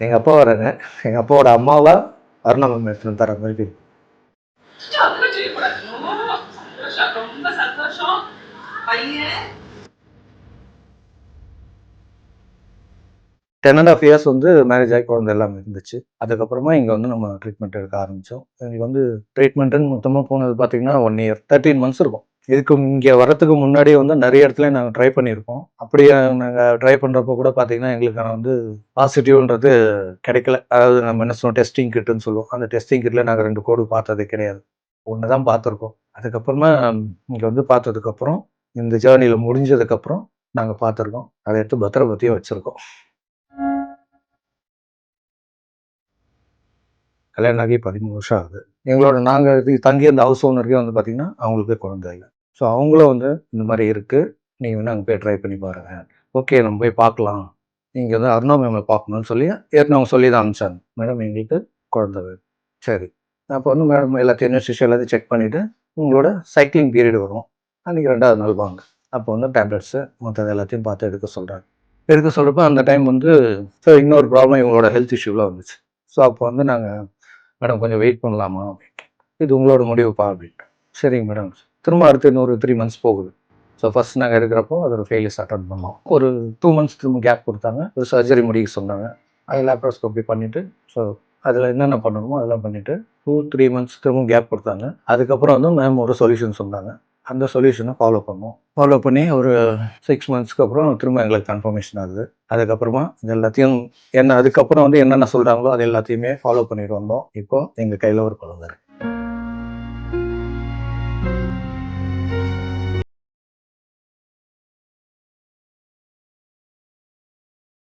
எங்கள் அப்பா வராங்க. எங்கள் அப்பாவோட அம்மாவா அருணா மேம் எடுத்துன்னு தர மாதிரி. ரொம்ப சந்தோஷம். பையன் 10.5 இயர்ஸ் வந்து மேரேஜ் ஆகி குழந்தை எல்லாமே இருந்துச்சு. அதுக்கப்புறமா இங்கே வந்து நம்ம ட்ரீட்மெண்ட் எடுக்க ஆரம்பித்தோம். எங்களுக்கு வந்து ட்ரீட்மெண்ட்டுன்னு மொத்தமாக போனது பார்த்தீங்கன்னா 1 இயர் 13 மந்த்ஸ் இருக்கும். இதுக்கு இங்கே வரத்துக்கு முன்னாடியே வந்து நிறைய இடத்துல நாங்கள் ட்ரை பண்ணியிருக்கோம். அப்படியே நாங்கள் ட்ரை பண்ணுறப்போ கூட பார்த்தீங்கன்னா எங்களுக்கான வந்து பாசிட்டிவ்ன்றது கிடைக்கல. அதாவது நம்ம என்ன சொல்லுவோம் டெஸ்டிங் கிட்டுன்னு சொல்லுவோம். அந்த டெஸ்டிங் கிட்டில் நாங்கள் 2 கோடு பார்த்ததே கிடையாது. 1 தான் பார்த்துருக்கோம். அதுக்கப்புறமா இங்கே வந்து பார்த்ததுக்கப்புறம் இந்த ஜேர்னியில் முடிஞ்சதுக்கப்புறம் நாங்கள் பார்த்துருக்கோம். அதை எடுத்து பத்திரப்படுத்தியும் வச்சுருக்கோம். கல்யாணம் ஆகி 13 வருஷம் ஆகுது. எங்களோட நாங்கள் தங்கியிருந்த ஹவுஸ் ஓனருக்கே வந்து பார்த்தீங்கன்னா அவங்களுக்கு குழந்தை இல்லை. ஸோ அவங்களும் வந்து இந்த மாதிரி இருக்குது, நீங்கள் வந்து அங்கே போய் ட்ரை பண்ணி பாருங்கள். ஓகே நம்ம போய் பார்க்கலாம், நீங்கள் வந்து அருணா மேமை பார்க்கணும்னு சொல்லி ஏற்கனவே அவங்க சொல்லி தான் அனுப்பிச்சாங்க. மேடம் எங்களுக்கு குழந்தை வேணும். சரி அப்போ வந்து மேடம் எல்லாத்தையும் யூனிவர்சிட்டி எல்லாத்தையும் செக் பண்ணிவிட்டு உங்களோட சைக்கிளிங் பீரியட் வரும், அன்றைக்கி 2வது நாள் வாங்க. அப்போ வந்து டேப்லெட்ஸு மற்றது எல்லாத்தையும் பார்த்து எடுக்க சொல்கிறாங்க. எடுக்க சொல்கிறப்ப அந்த டைம் வந்து ஸோ இன்னொரு ப்ராப்ளம் இவங்களோட ஹெல்த் இஷ்யூலாம் வந்துச்சு. ஸோ அப்போ வந்து நாங்கள் மேடம் கொஞ்சம் வெயிட் பண்ணலாமா அப்படின்ட்டு, இது உங்களோட முடிவுப்பா அப்படின்ட்டு. சரிங்க மேடம். திரும்ப அடுத்து இன்னொரு 3 மந்த்ஸ் போகுது. ஸோ ஃபஸ்ட் நாங்கள் எடுக்கிறப்போ அது ஒரு ஃபெயிலியர்ஸ் அட்டன் பண்ணோம். ஒரு 2 மந்த்ஸ் திரும்ப கேப் கொடுத்தாங்க. ஒரு சர்ஜரி முடிக்க சொன்னாங்க. அது லேப்ரோஸ்கோபி பண்ணிவிட்டு ஸோ அதில் என்னென்ன பண்ணணுமோ அதெல்லாம் பண்ணிவிட்டு 2-3 மந்த்ஸ் திரும்ப கேப் கொடுத்தாங்க. அதுக்கப்புறம் வந்து மேம் ஒரு சொல்யூஷன் சொன்னாங்க. அந்த சொல்யூஷனை ஃபாலோ பண்ணோம். ஃபாலோ பண்ணி ஒரு 6 மந்த்ஸ்க்கு அப்புறம் திரும்ப எங்களுக்கு கன்ஃபர்மேஷன் ஆகுது. அதுக்கப்புறமா இது எல்லாத்தையும் அதுக்கப்புறம் வந்து என்னென்ன சொல்கிறாங்களோ அது எல்லாத்தையுமே ஃபாலோ பண்ணிட்டு வந்தோம். இப்போ எங்கள் கையில் ஒரு குழந்தை இருக்கு.